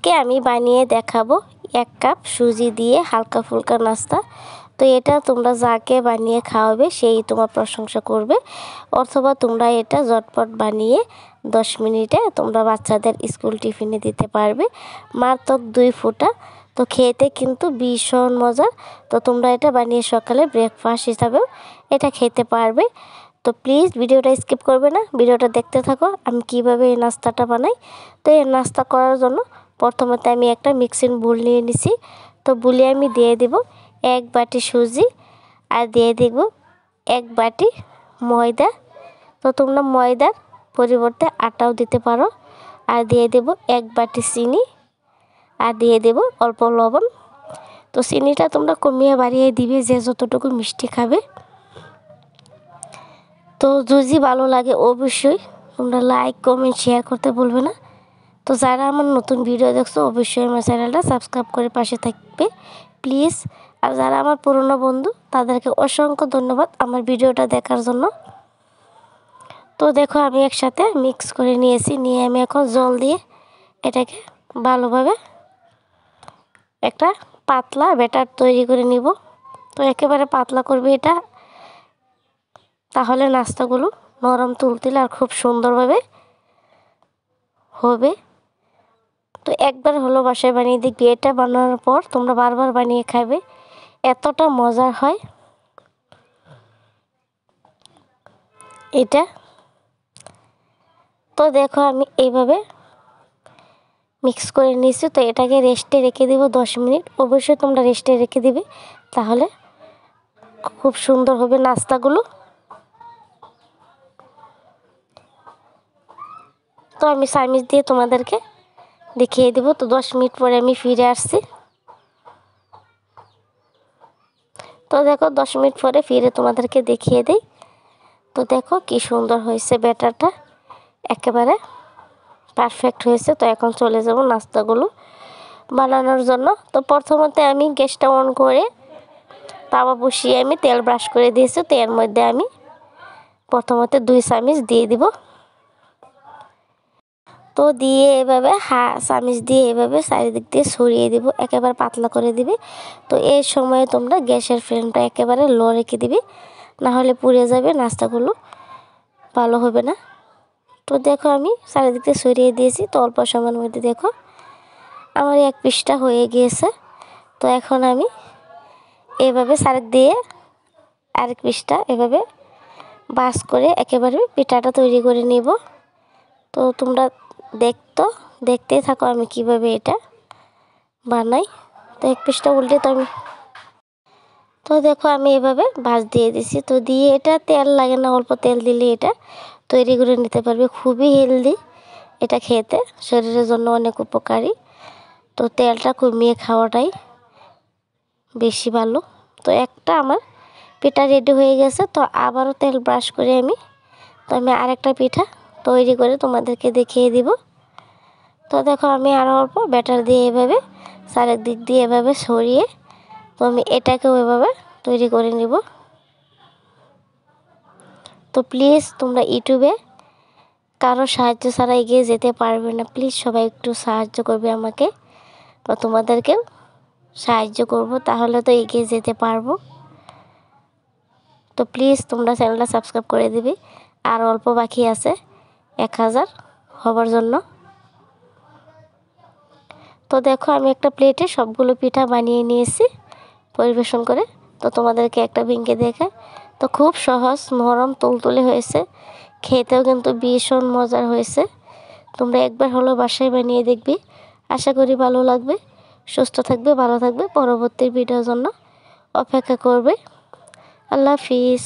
আজকে আমি বানিয়ে দেখাবো 1 কাপ সুজি দিয়ে হালকা ফুলকা নাস্তা। তো এটা তোমরা যাকে বানিয়ে খাওয়াবে সেই তোমার প্রশংসা করবে, অথবা তোমরা এটা ঝটপট বানিয়ে 10 মিনিটে তোমরা বাচ্চাদের স্কুল টিফিনে দিতে পারবে। মাত্র 2 ফোঁটা। তো খেতে কিন্তু ভীষণ মজার। তো তোমরা এটা বানিয়ে সকালে ব্রেকফাস্ট হিসাবেও এটা খেতে পারবে। তো প্লিজ ভিডিওটা স্কিপ করবে না, ভিডিওটা দেখতে থাকো আমি কিভাবে এই নাস্তাটা বানাই। তো এই নাস্তা করার জন্য প্রথমত আমি একটা মিক্সিং বোল নিয়ে নিছি। তো বুলে আমি দিয়ে দেব 1 বাটি সুজি আর দিয়ে দেব 1 বাটি ময়দা। তো তোমরা ময়দার পরিবর্তে আটাও দিতে পারো। আর দিয়ে দেব 1 বাটি চিনি আর দিয়ে দেব অল্প লবণ। তো চিনিটা তোমরা কমিয়ে বাড়িয়ে দিবে যে যতটুকু মিষ্টি খাবে। তো যদি ভালো লাগে অবশ্যই তোমরা লাইক কমেন্ট শেয়ার করতে ভুলবে না। তো যারা আমার নতুন ভিডিও দেখছো অবশ্যই আমার চ্যানেলটা সাবস্ক্রাইব করে পাশে থাকবে প্লিজ। আর যারা আমার পুরনো বন্ধু তাদেরকে অসংখ্য ধন্যবাদ আমার ভিডিওটা দেখার জন্য। তো দেখো আমি একসাথে মিক্স করে নিয়েছি, নিয়ে আমি এখন জল দিয়ে এটাকে ভালোভাবে একটা পাতলা ব্যাটার তৈরি করে নিব। তো একেবারে পাতলা করবে এটা, তাহলে নাস্তাগুলো নরম তুলতুলে আর খুব সুন্দরভাবে হবে। তো একবার হলো বাসায় বানিয়ে দেখবি, এটা বানানোর পর তোমরা বারবার বানিয়ে খাবে, এতটা মজার হয় এটা। তো দেখো আমি এইভাবে মিক্স করে নিয়েছি। তো এটাকে রেস্টে রেখে দেব 10 মিনিট। অবশ্যই তোমরা রেস্টে রেখে দিবে, তাহলে খুব সুন্দর হবে নাস্তাগুলো। তো আমি চামিচ দিয়ে তোমাদেরকে দেখিয়ে দেব। তো 10 মিনিট পরে আমি ফিরে আসছি। তো দেখো 10 মিনিট পরে ফিরে তোমাদেরকে দেখিয়ে দেই। তো দেখো কি সুন্দর হয়েছে, ব্যাটারটা একেবারে পারফেক্ট হয়েছে। তো এখন চলে যাব নাস্তাগুলো বানানোর জন্য। তো প্রথমত আমি গ্যাসটা অন করে তাওয়া বসিয়ে আমি তেল ব্রাশ করে দিয়েছি। তো এর মধ্যে আমি প্রথমত 2 চামচ দিয়ে দিব। তো দিয়ে এভাবে চামচ দিয়ে এভাবে চারিদিক দিয়ে ছড়িয়ে দিব, একেবারে পাতলা করে দিবে। তো এই সময়ে তোমরা গ্যাসের ফ্লেমটা একেবারে লো রেখে দিবে, না হলে পুড়ে যাবে, নাস্তাগুলো ভালো হবে না। তো দেখো আমি চারিদিক দিয়ে ছড়িয়ে দিয়েছি। তো অল্প সময়ের মধ্যে দেখো আমার 1 পিসটা হয়ে গিয়েছে। তো এখন আমি এভাবে চারিদিক দিয়ে আরেক পিসটা এভাবে বাস করে একেবারে পিঠাটা তৈরি করে নিব। তো তোমরা দেখতেই থাকো আমি কিভাবে এটা বানাই। তো 1 পিসটা উল্টে তো দেখো আমি এভাবে ভাঁজ দিয়ে দিছি। তো দিয়ে এটা তেল লাগে না, অল্প তেল দিলে এটা তৈরি করে নিতে পারবে। খুবই হেলদি এটা, খেতে শরীরের জন্য অনেক উপকারী। তো তেলটা কমিয়ে খাওয়াটাই বেশি ভালো। তো একটা আমার পিঠা রেডি হয়ে গেছে। তো আবারও তেল ব্রাশ করে আমি আরেকটা পিঠা তৈরি করে তোমাদেরকে দেখিয়ে দিব। তো দেখো আমি আরও অল্প ব্যাটার দিয়ে এভাবে চারিদিক দিয়ে এভাবে ছড়িয়ে তো আমি এটাকেও এভাবে তৈরি করে নিব। তো প্লিজ তোমরা ইউটিউবে কারো সাহায্য ছাড়া এগিয়ে যেতে পারবে না। প্লিজ সবাই একটু সাহায্য করবে আমাকে, বা তোমাদেরকেও সাহায্য করব, তাহলে তো এগিয়ে যেতে পারবো। তো প্লিজ তোমরা চ্যানেলটা সাবস্ক্রাইব করে দিবে। আর অল্প বাকি আছে 1000 হবার জন্য। তো দেখো আমি একটা প্লেটে সবগুলো পিঠা বানিয়ে নিয়েছি পরিবেশন করে। তো তোমাদেরকে একটা ভেঙে দেখায়। তো খুব সহজ, নরম তুলতুলে হয়েছে, খেতেও কিন্তু ভীষণ মজার হয়েছে। তোমরা একবার হলো বাসায় বানিয়ে দেখবে, আশা করি ভালো লাগবে। সুস্থ থাকবে, ভালো থাকবে, পরবর্তী ভিডিওর জন্য অপেক্ষা করবে। আল্লাহ হাফিজ।